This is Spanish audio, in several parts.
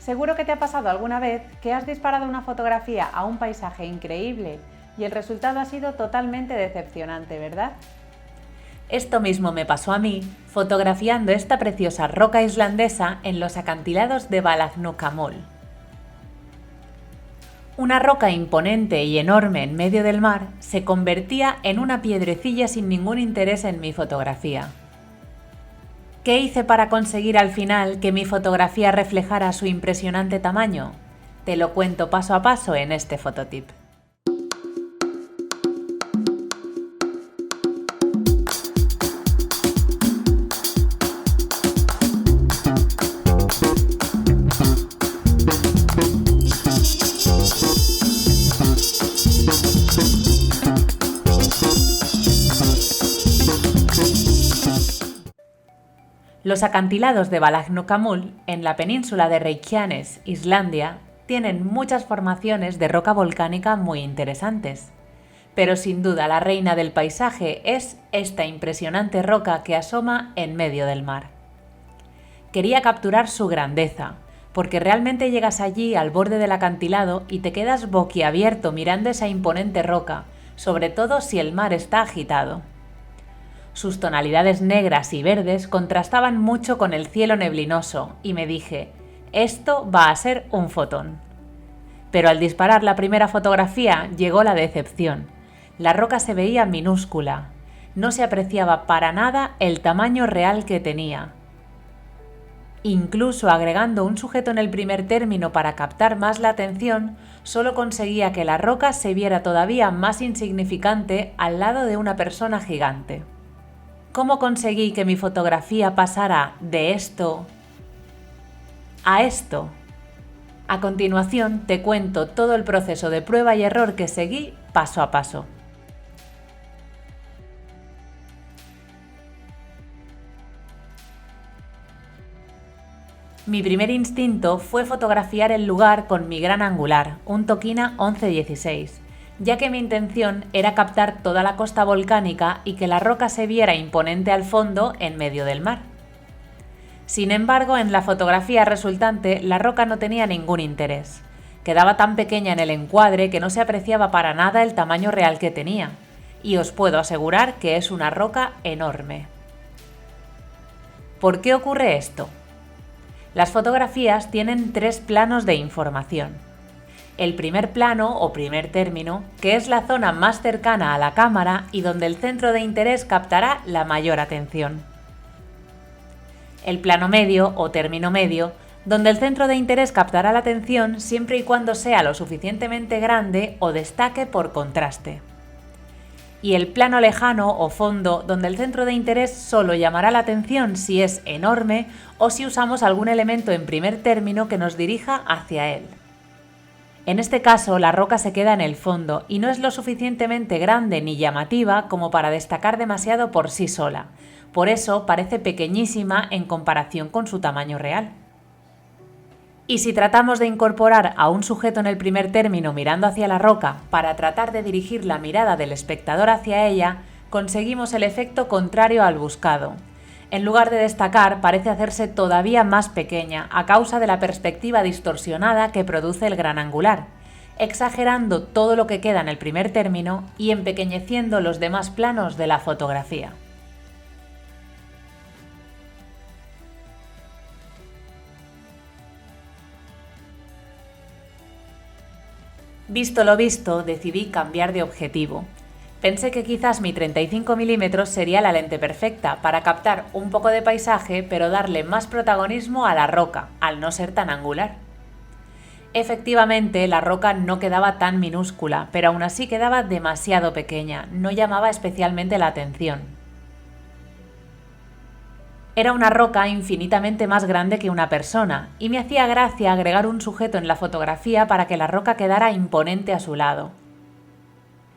Seguro que te ha pasado alguna vez que has disparado una fotografía a un paisaje increíble y el resultado ha sido totalmente decepcionante, ¿verdad? Esto mismo me pasó a mí fotografiando esta preciosa roca islandesa en los acantilados de Valahnúkamol. Una roca imponente y enorme en medio del mar se convertía en una piedrecilla sin ningún interés en mi fotografía. ¿Qué hice para conseguir al final que mi fotografía reflejara su impresionante tamaño? Te lo cuento paso a paso en este fototip. Los acantilados de Valahnúkamol, en la península de Reykjanes, Islandia, tienen muchas formaciones de roca volcánica muy interesantes. Pero sin duda la reina del paisaje es esta impresionante roca que asoma en medio del mar. Quería capturar su grandeza, porque realmente llegas allí al borde del acantilado y te quedas boquiabierto mirando esa imponente roca, sobre todo si el mar está agitado. Sus tonalidades negras y verdes contrastaban mucho con el cielo neblinoso y me dije, esto va a ser un fotón. Pero al disparar la primera fotografía llegó la decepción. La roca se veía minúscula, no se apreciaba para nada el tamaño real que tenía. Incluso agregando un sujeto en el primer término para captar más la atención, solo conseguía que la roca se viera todavía más insignificante al lado de una persona gigante. ¿Cómo conseguí que mi fotografía pasara de esto a esto? A continuación te cuento todo el proceso de prueba y error que seguí paso a paso. Mi primer instinto fue fotografiar el lugar con mi gran angular, un Tokina 11-16. Ya que mi intención era captar toda la costa volcánica y que la roca se viera imponente al fondo en medio del mar. Sin embargo, en la fotografía resultante, la roca no tenía ningún interés. Quedaba tan pequeña en el encuadre que no se apreciaba para nada el tamaño real que tenía. Y os puedo asegurar que es una roca enorme. ¿Por qué ocurre esto? Las fotografías tienen 3 planos de información. El primer plano o primer término, que es la zona más cercana a la cámara y donde el centro de interés captará la mayor atención. El plano medio o término medio, donde el centro de interés captará la atención siempre y cuando sea lo suficientemente grande o destaque por contraste. Y el plano lejano o fondo, donde el centro de interés solo llamará la atención si es enorme o si usamos algún elemento en primer término que nos dirija hacia él. En este caso, la roca se queda en el fondo y no es lo suficientemente grande ni llamativa como para destacar demasiado por sí sola. Por eso parece pequeñísima en comparación con su tamaño real. Y si tratamos de incorporar a un sujeto en el primer término mirando hacia la roca para tratar de dirigir la mirada del espectador hacia ella, conseguimos el efecto contrario al buscado. En lugar de destacar, parece hacerse todavía más pequeña a causa de la perspectiva distorsionada que produce el gran angular, exagerando todo lo que queda en el primer término y empequeñeciendo los demás planos de la fotografía. Visto lo visto, decidí cambiar de objetivo. Pensé que quizás mi 35 mm sería la lente perfecta para captar un poco de paisaje pero darle más protagonismo a la roca, al no ser tan angular. Efectivamente, la roca no quedaba tan minúscula, pero aún así quedaba demasiado pequeña, no llamaba especialmente la atención. Era una roca infinitamente más grande que una persona, y me hacía gracia agregar un sujeto en la fotografía para que la roca quedara imponente a su lado.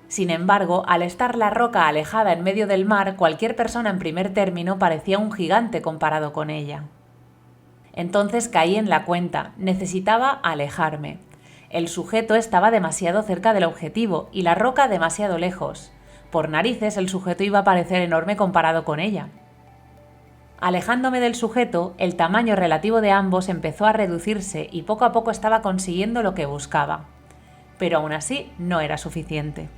Sin embargo, al estar la roca alejada en medio del mar, cualquier persona en primer término parecía un gigante comparado con ella. Entonces caí en la cuenta, necesitaba alejarme. El sujeto estaba demasiado cerca del objetivo y la roca demasiado lejos. Por narices, el sujeto iba a parecer enorme comparado con ella. Alejándome del sujeto, el tamaño relativo de ambos empezó a reducirse y poco a poco estaba consiguiendo lo que buscaba. Pero aún así no era suficiente.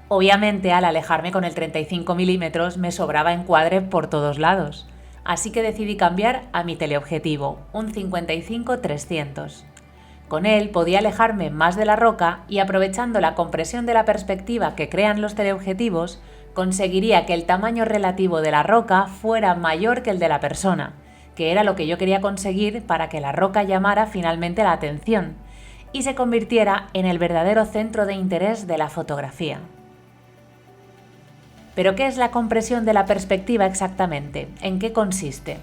Obviamente, al alejarme con el 35 mm me sobraba encuadre por todos lados, así que decidí cambiar a mi teleobjetivo, un 55-300. Con él podía alejarme más de la roca y, aprovechando la compresión de la perspectiva que crean los teleobjetivos, conseguiría que el tamaño relativo de la roca fuera mayor que el de la persona, que era lo que yo quería conseguir para que la roca llamara finalmente la atención y se convirtiera en el verdadero centro de interés de la fotografía. ¿Pero qué es la compresión de la perspectiva exactamente? ¿En qué consiste?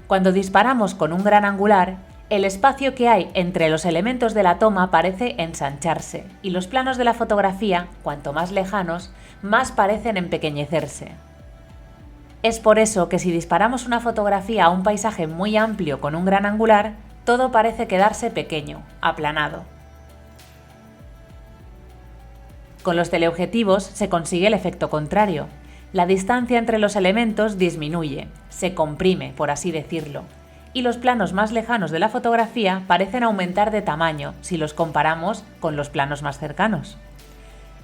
Cuando disparamos con un gran angular, el espacio que hay entre los elementos de la toma parece ensancharse y los planos de la fotografía, cuanto más lejanos, más parecen empequeñecerse. Es por eso que si disparamos una fotografía a un paisaje muy amplio con un gran angular, todo parece quedarse pequeño, aplanado. Con los teleobjetivos se consigue el efecto contrario. La distancia entre los elementos disminuye, se comprime, por así decirlo, y los planos más lejanos de la fotografía parecen aumentar de tamaño si los comparamos con los planos más cercanos.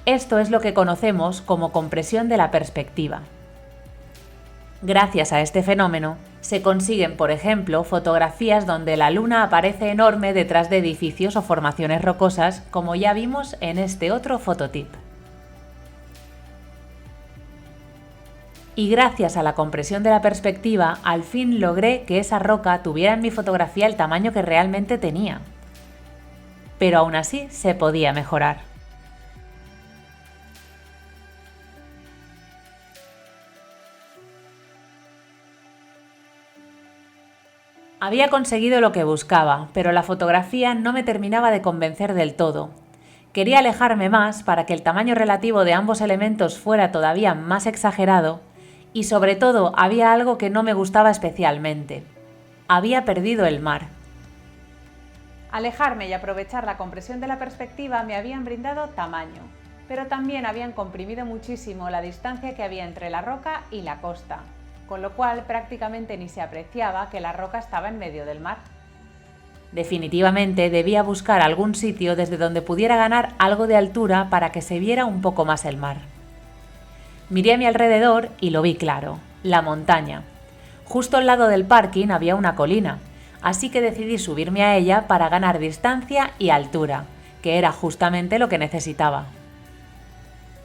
Esto es lo que conocemos como compresión de la perspectiva. Gracias a este fenómeno, se consiguen, por ejemplo, fotografías donde la luna aparece enorme detrás de edificios o formaciones rocosas, como ya vimos en este otro fototip. Y gracias a la compresión de la perspectiva, al fin logré que esa roca tuviera en mi fotografía el tamaño que realmente tenía. Pero aún así se podía mejorar. Había conseguido lo que buscaba, pero la fotografía no me terminaba de convencer del todo. Quería alejarme más para que el tamaño relativo de ambos elementos fuera todavía más exagerado y, sobre todo, había algo que no me gustaba especialmente. Había perdido el mar. Alejarme y aprovechar la compresión de la perspectiva me habían brindado tamaño, pero también habían comprimido muchísimo la distancia que había entre la roca y la costa, con lo cual prácticamente ni se apreciaba que la roca estaba en medio del mar. Definitivamente debía buscar algún sitio desde donde pudiera ganar algo de altura para que se viera un poco más el mar. Miré a mi alrededor y lo vi claro, la montaña. Justo al lado del parking había una colina, así que decidí subirme a ella para ganar distancia y altura, que era justamente lo que necesitaba.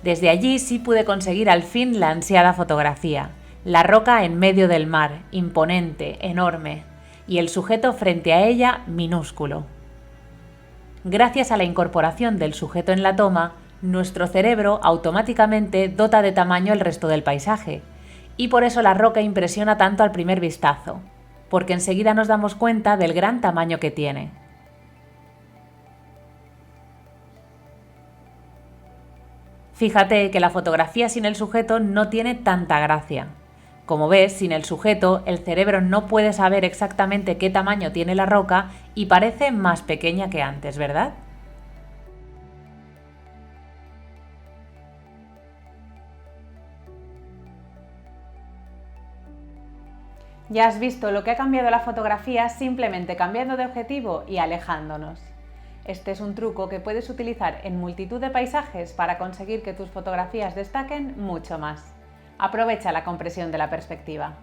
Desde allí sí pude conseguir al fin la ansiada fotografía. La roca en medio del mar, imponente, enorme, y el sujeto frente a ella, minúsculo. Gracias a la incorporación del sujeto en la toma, nuestro cerebro automáticamente dota de tamaño el resto del paisaje, y por eso la roca impresiona tanto al primer vistazo, porque enseguida nos damos cuenta del gran tamaño que tiene. Fíjate que la fotografía sin el sujeto no tiene tanta gracia. Como ves, sin el sujeto, el cerebro no puede saber exactamente qué tamaño tiene la roca y parece más pequeña que antes, ¿verdad? Ya has visto lo que ha cambiado la fotografía simplemente cambiando de objetivo y alejándonos. Este es un truco que puedes utilizar en multitud de paisajes para conseguir que tus fotografías destaquen mucho más. Aprovecha la compresión de la perspectiva.